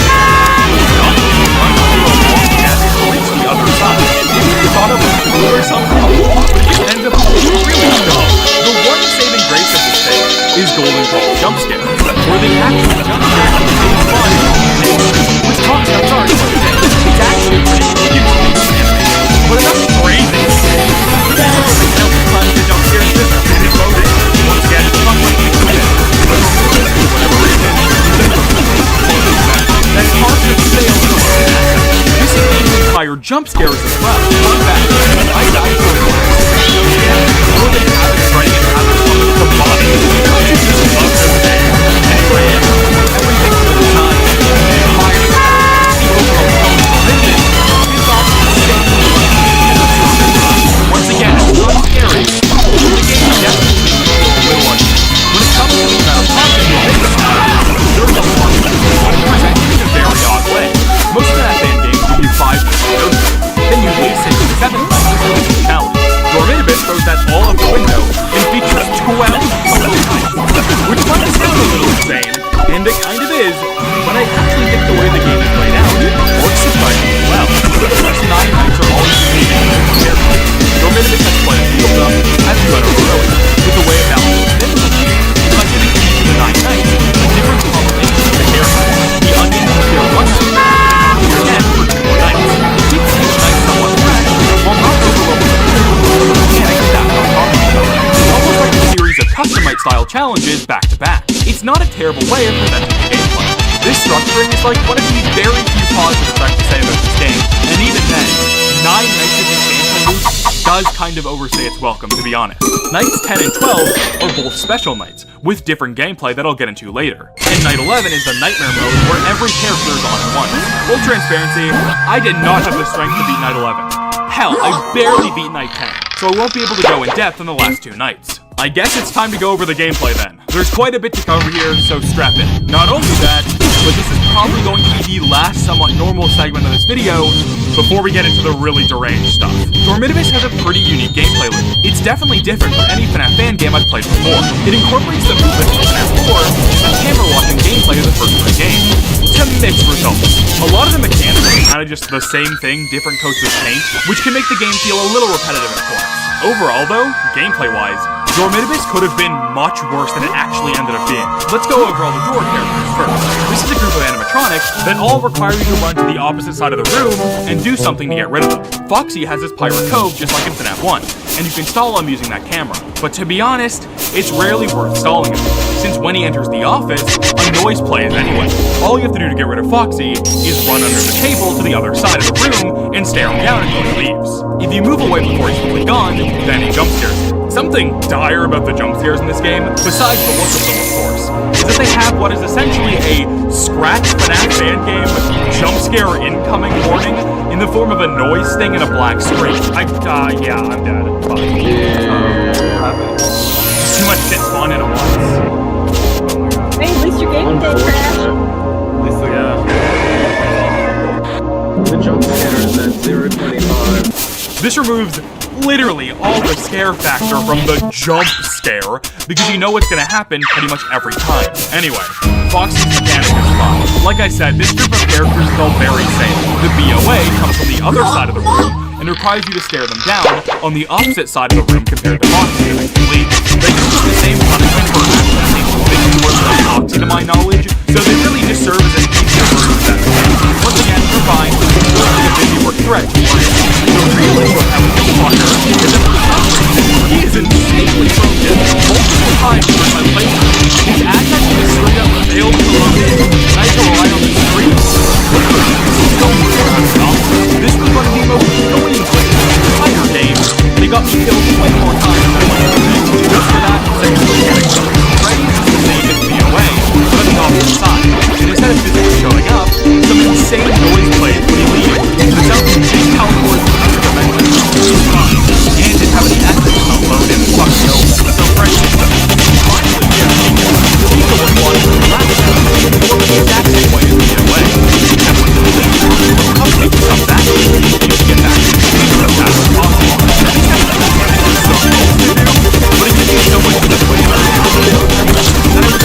S1: not run through a long gap to reach the other side. Maybe they thought it was cool or something, but it ends up really dumb. The one saving grace of this thing is Golden Call jump scare, where the actual jump scare is fun, which talks about sorry, it's actually pretty cute, but enough crazy. The jump scare is just loaded. Once again, it's not like it's good, but for whatever reason, that's hard to say on the way. This is entire jump scares as well. Fun fact, I died for a more than habits writing and habits coming from the body. I just love this thing. Anyway, everything from the design, the fire, the overall tone of this is all the same. Once again, it's not scary. The game definitely needs a little one. When it comes to the amount of content you make, there's a lot, but it's presented in a very odd way. Most of that fan games give you 5 minutes, then usually 6 to 7 minutes of challenge. Dormitibus throws that all out the window and features 12 prototypes, which might sound a little insane, and it kind of is, but I actually think the way the game is played out works surprisingly well. The first 9 nights are all unique and characters. Dormitibus has quite a few of them, as you went over earlier, with the way of balancing difficulty, by giving each of the 9 nights a different combination of the characters. The onion will appear once a week, again for 2 more nights. It keeps each night somewhat fresh, while not overwhelming the mechanics that I'm talking about. It's almost like a series of customite-style challenges back-to-back. It's not a terrible way of presenting the gameplay. This structuring is like one of the very few positives I can say about this game, and even then, 9 nights of this gameplay loop does kind of overstay its welcome, to be honest. Nights 10 and 12 are both special nights, with different gameplay that I'll get into later. And Night 11 is the Nightmare mode, where every character is on at once. Full transparency, I did not have the strength to beat Night 11. Hell, I barely beat Night 10, so I won't be able to go in depth on the last 2 nights. I guess it's time to go over the gameplay then. There's quite a bit to cover here, so strap in. Not only that, but this is probably going to be the last somewhat normal segment of this video before we get into the really deranged stuff. Dormitibus has a pretty unique gameplay loop. It's definitely different from any FNAF fan game I've played before. It incorporates the movement from FNAF 4 and camera watching gameplay of the first 3 games. To mixed results. A lot of the mechanics are kind of just the same thing, different coats of paint, which can make the game feel a little repetitive at points. Overall though, gameplay-wise, Dormitibus could have been much worse than it actually ended up being. Let's go over all the door characters first. This is a group of animatronics that all require you to run to the opposite side of the room and do something to get rid of them. Foxy has his pirate cove just like in FNAF 1, and you can stall him using that camera. But to be honest, it's rarely worth stalling him, since when he enters the office, a noise plays anyway. All you have to do to get rid of Foxy is run under the table to the other side of the room and stare him down until he leaves. If you move away before he's fully gone, then he jump scares you. Something dire about the jump scares in this game, besides the look of them of course, is that they have what is essentially a scratch FNAF fan game jump scare incoming warning in the form of a noise sting and a black screen. Yeah, I'm dead. Fine. Just too much shit spawned in at once.
S4: Hey, at least your game did crash.
S5: The jump scare is at 0.25.
S1: This removes literally all the scare factor from the jump scare, because you know what's gonna happen pretty much every time. Anyway, Foxy's mechanic is fun. Like I said, this group of characters is all very safe. The BOA comes from the other side of the room and requires you to stare them down on the opposite side of the room compared to Foxy. They use the same punishment for accidentally moving towards the Foxy to my knowledge, so they really just serve as an easier version of that. Once again, you're fine, it's a busy work threat. The real issue of having this fucker is that for some reason, he is insanely broken multiple times during my playthrough. His assets just straight up failed to load in, and I had to rely on the screen. This was one of the most annoying glitches in the entire game. They got me killed way more times than I wanted to do. Just for that, second mechanic Freddy is the same as BOA, but on the opposite side. And instead of physically showing up, some insane noise plays when you leave. The sound of big teleports to other dimensions. It's fun. And didn't have any assets to load in the fucking over. So Freddy is finally the Pika was one from the last time. It worked the exact same way as BOA. Except when you leave, the cupcake comes back to you. You can get back to the game as fast as possible. So cool to do, but it gives you so much of the way that I was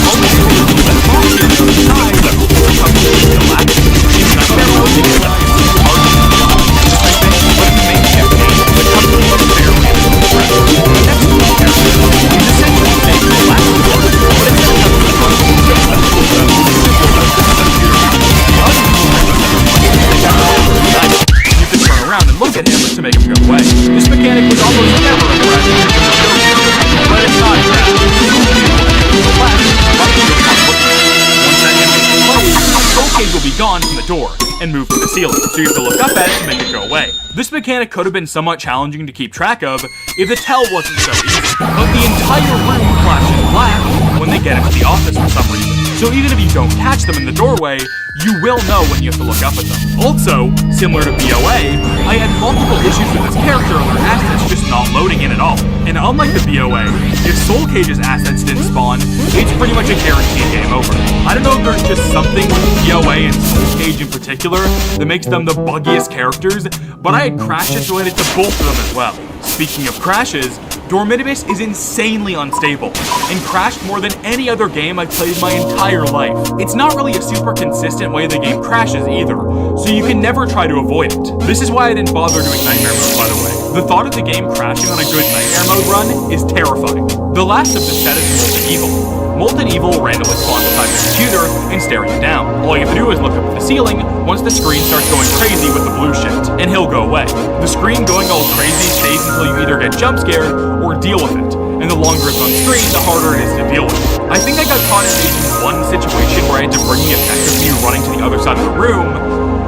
S1: always able to do that Foxy on the other side, but the cupcake is still active. It's not that well taken out, it's hard to do. I think, but the main campaign, the cupcake is barely able to press. The next one is essentially the same as the last one, but instead of having the cupcake just that cool stuff, you can turn around and look at him to make him go away. This mechanic was almost never a threat, but it's not bad. Once that image is closed, the soul cage will be gone from the door and move to the ceiling, so you have to look up at it to make it go away. This mechanic could have been somewhat challenging to keep track of if the tell wasn't so easy, but the entire room flashes black when they get into the office for some reason. So even if you don't catch them in the doorway, you will know when you have to look up at them. Also, similar to BOA, I had multiple issues with this character and their assets just not loading in at all. And unlike the BOA, if Soul Cage's assets didn't spawn, it's pretty much a guaranteed game over. I don't know if there's just something with BOA and Soul Cage in particular that makes them the buggiest characters, but I had crashes related to both of them as well. Speaking of crashes, Dormitibus is insanely unstable, and crashed more than any other game I've played my entire life. It's not really a super consistent way the game crashes either, so you can never try to avoid it. This is why I didn't bother doing Nightmare Mode, by the way. The thought of the game crashing on a good Nightmare Mode run is terrifying. The last of the set is Molten Evil. Molten Evil will randomly spawn beside the computer and stare you down. All you have to do is look up at the ceiling once the screen starts going crazy with the blue shit, and he'll go away. The screen going all crazy stays until you either get jump scared or deal with it, and the longer it's on screen, the harder it is to deal with. I think I got caught in maybe one situation where I had to bring the effect of me running to the other side of the room,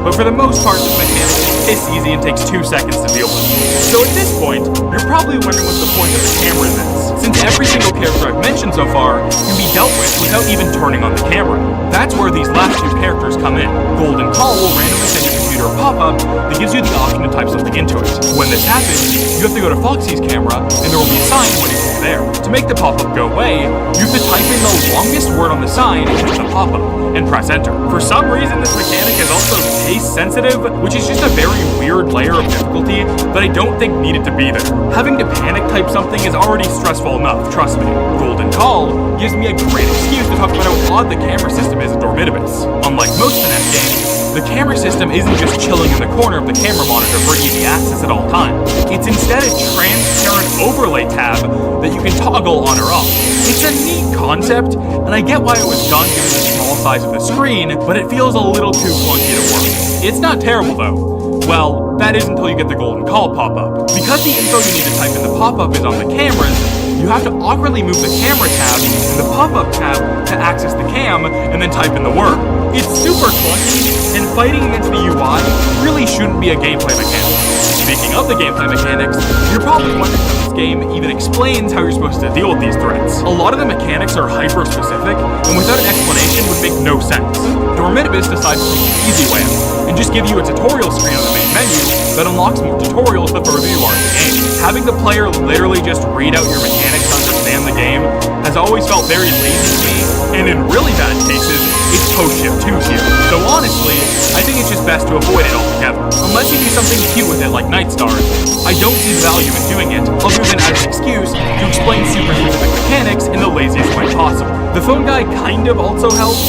S1: but for the most part, this mechanic is piss easy and takes 2 seconds to deal with. So at this point, you're probably wondering what the point of the cameras is, since every single character I've mentioned so far can be dealt with without even turning on the camera. That's where these last 2 characters come in. Golden Call will randomly send your computer a pop-up that gives you the option to type something into it. When this happens, you have to go to Foxy's camera, and there will be a sign waiting for you there. To make the pop-up go away, you have to type in the longest word on the sign into the pop-up, and press enter. For some reason, this mechanic is also case sensitive, which is just a very weird layer of difficulty that I don't think needed to be there. Having to panic type something is already stressful enough, trust me. Golden Call gives me a great excuse to talk about how odd the camera system is at Dormitibus. Unlike most FNAF games, the camera system isn't just chilling in the corner of the camera monitor for easy access at all times. It's instead a transparent overlay tab that you can toggle on or off. It's a neat concept, and I get why it was done given the small size of the screen, but it feels a little too clunky to work. It's not terrible though. Well, that is until you get the Golden Call pop-up. Because the info you need to type in the pop-up is on the cameras, you have to awkwardly move the camera tab and the pop-up tab to access the cam, and then type in the word. It's super clunky, and fighting against the UI really shouldn't be a gameplay mechanic. Speaking of the gameplay mechanics, you're probably wondering how this game even explains how you're supposed to deal with these threats. A lot of the mechanics are hyper-specific, and without an explanation would make no sense. Dormitibus decided to take the easy way out, and just give you a tutorial screen on the main menu that unlocks more tutorials the further you are in the game. Having the player literally just read out your mechanics to understand the game has always felt very lazy to me, and in really bad cases, it's post-ship 2's here. So honestly, I think it's just best to avoid it altogether. Unless you do something cute with it like Night Stars, I don't see the value in doing it, other than as an excuse to explain super specific mechanics in the laziest way possible. The phone guy kind of also helps,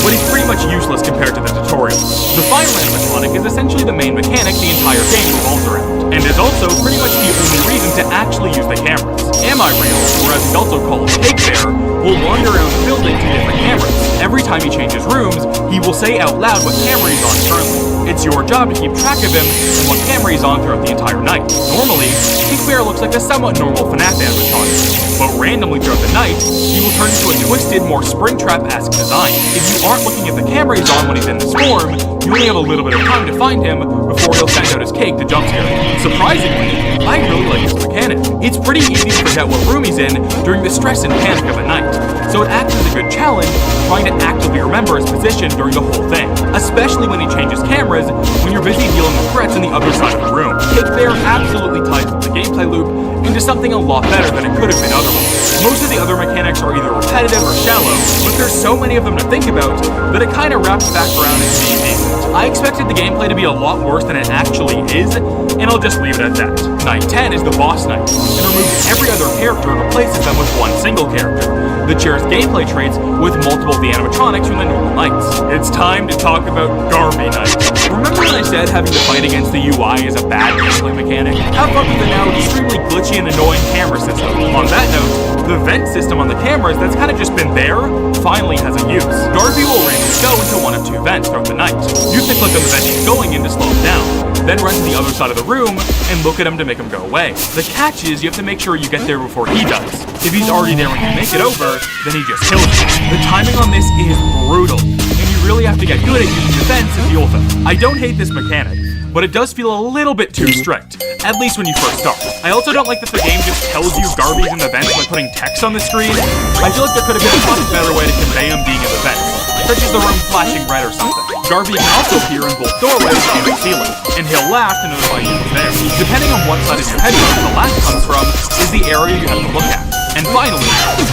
S1: but he's pretty much useless compared to the tutorial. The Fire animatronic is essentially the main mechanic the entire game revolves around, and is also pretty much the only reason to actually use the cameras. Am I Real, or as he's also called, Cake Bear, will wander around the building to different cameras. Every time he changes rooms, he will say out loud what camera he's on currently. It's your job to keep track of him and what camera he's on throughout the entire night. Normally, Cake Bear looks like a somewhat normal FNAF animatronic, but randomly throughout the night, he will turn into a twisted, more Springtrap-esque design. If you aren't looking at the camera he's on when he's in this form, you only have a little bit of time to find him before he'll send out his cake to jumpscare you. Surprisingly, I really like this mechanic. It's pretty easy to forget what room he's in during the stress and panic of a night, so it acts as a good challenge trying to actively remember his position during the whole thing, especially when he changes cameras when you're busy dealing with threats on the other side of the room. Cake Bear absolutely ties up the gameplay loop into something a lot better than it could have been otherwise. Most of the other mechanics are either repetitive or shallow, but there's so many of them to think about that it kind of wraps back around into being decent. I expected the gameplay to be a lot worse than it actually is, and I'll just leave it at that. Night 10 is the boss night, and removes every other character and replaces them with one single character that shares gameplay traits with multiple of the animatronics from the normal nights. It's time to talk about Garvey Night. Remember when I said having to fight against the UI is a bad gameplay mechanic? Have fun with the now extremely glitchy and annoying camera system. On that note, the vent system on the cameras that's kind of just been there finally has a use. Garvey will randomly go into one of two vents throughout the night. You can click on the vent he's going in to slow him down, then run to the other side of the room and look at him to make him go away. The catch is you have to make sure you get there before he does. If he's already there when you make it over, then he just kills you. The timing on this is brutal, and you really have to get good at using the vents to deal with them. I don't hate this mechanic, but it does feel a little bit too strict, at least when you first start. I also don't like that the game just tells you Garvey's in the vents by putting text on the screen. I feel like there could have been a much better way to convey him being in the vents, such as the room flashing red or something. Garvey can also appear in both doorways and the ceiling, and he'll laugh to notify you he's there. Depending on what side of your headphone the laugh comes from, is the area you have to look at. And finally,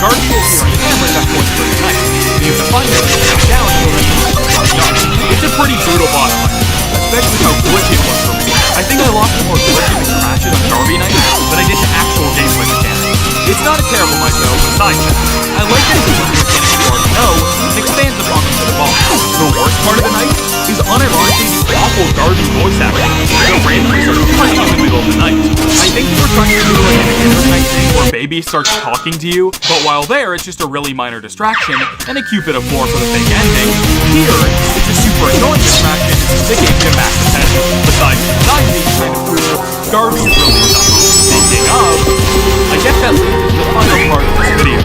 S1: Garvey will appear on cameras at points during the night, and you have to find him and take down until it's done. It's a pretty brutal boss fight, especially how glitchy it was for me. I think I lost more glitches and crashes on Garvey Night than I did to actual gameplay mechanics. It's not a terrible night though, besides that. I like that it's one mechanics you already know and expands upon them to the boss. The worst part of the night is unironically the awful Garvey voice acting that randomly starts playing in the middle of the night. I think they were trying to do like an Night thing where Baby starts talking to you, but while there it's just a really minor distraction and a cute bit of lore for the fake ending. Here, it's a super annoying distraction that gave me a max attention. Besides the design being kind of cool, Garvey is really something. Speaking of, I guess that leads to the final part of this video,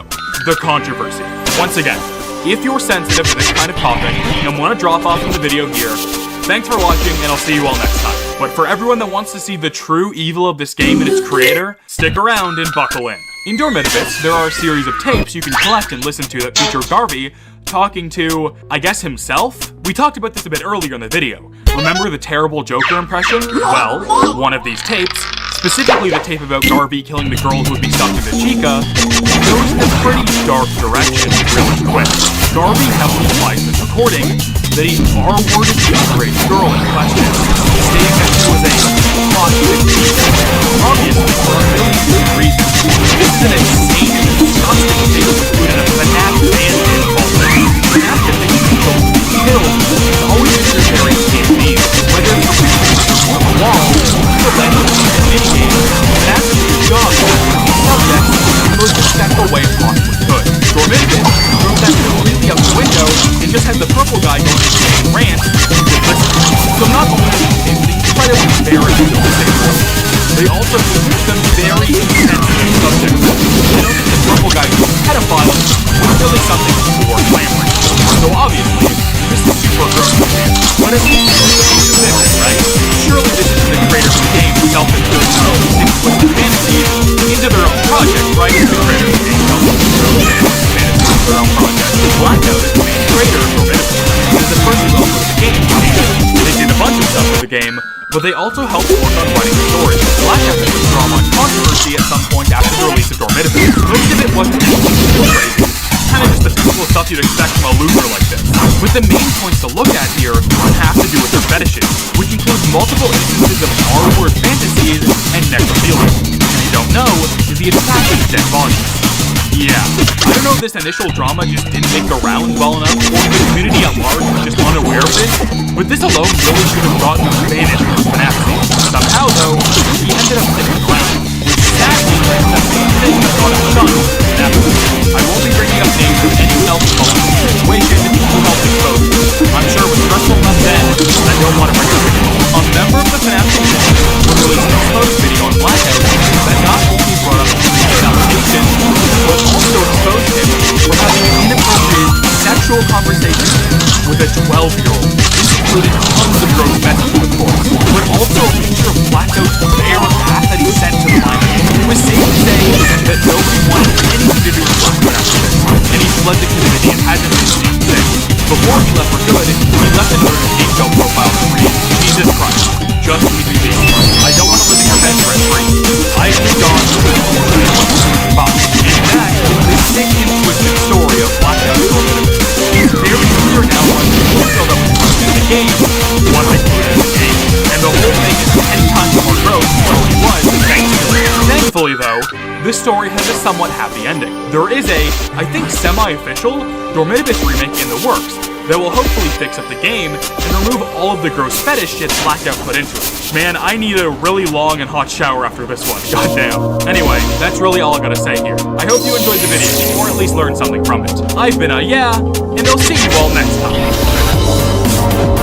S1: the controversy. Once again, if you're sensitive to this kind of topic and want to drop off from the video here, thanks for watching and I'll see you all next time. But for everyone that wants to see the true evil of this game and its creator, stick around and buckle in. In Dormitibus, there are a series of tapes you can collect and listen to that feature Garvey talking to, I guess, himself? We talked about this a bit earlier in the video. Remember the terrible Joker impression? Well, one of these tapes, specifically the tape about Garvey killing the girl who would be stuck in the chica, goes in a pretty dark direction really quick. Garvey heavily implies in this recording that he R-worded the underage girl in question, stating that she was a hot bitch. Obviously, for a million good reasons. This is an insane and disgusting tape and a FNAF fan fault. FNAF depicts people killed is always considered very campy, whether it's a reason on the wall, or legend, a minigame, FNAF is a job to subject in the most respectful way possibly could. Dormitibus throws that completely out the window and just has the purple guy going to a rant and you can listen. So not only are these things incredibly embarrassing at the same time, they also use some very insensitive subjects. I don't think the purple guy who's a pedophile is really something for clamoring. So obviously, this is super gross. But it's easy to fix, right? Surely this is the creator of the game who helped their own project. Blackout is the main creator of Dormitory, and is the person who uploaded the game. They did a bunch of stuff with the game, but they also helped work on writing the story. Blackout had some drama and controversy at some point after the release of Dormitory. Most of it wasn't anything crazy. Kind of just the typical stuff you'd expect from a loser like this. With the main points to look at here have to do with their fetishes, which includes multiple instances of R-word fantasies and necrophilia. If you don't know, is the attraction to dead bodies. Yeah, I don't know if this initial drama just didn't make the rounds well enough, or if the community at large was just unaware of it, but this alone really should have brought him banished from the FNAF scene. Somehow, though, he ended up sticking around, which sadly is the same thing that got him shunned. I won't be bringing up names of anyone else involved in the situation who helped expose it. I'm sure it was stressful enough then, and I don't want to bring it up again. A member of the FNAF community released an exposed video on Blackout that not only brought up his allegations, but also exposed him for having inappropriate sexual conversations with a 12-year-old. This included tons of gross messages, of course, but also a picture of Blackout's bare ass that he sent to the lineup. It was safe to say that nobody wanted anything to do with Blackout after this, and he fled the community and hasn't been seen since. Before he left for good, he left a note in his GameJolt profile to read, "Jesus Christ, just leave me be. I don't want to live in your bed rent-free. I've moved on to the but in fact, this sick and twisted story of Blackout's Dormitory is very clear now once the detail that was posted in the game was included in the game, and the whole thing is 10 times more gross than what he was thankfully. Thankfully, though, this story has a somewhat happy ending. There is a, I think semi-official, Dormitory remake in the works that will hopefully fix up the game and remove all of the gross fetish shit Blackout put into it. Man, I need a really long and hot shower after this one, goddamn. Anyway, that's really all I gotta say here. I hope you enjoyed the video, or at least learned something from it. I've been yeah, and I'll see you all next time.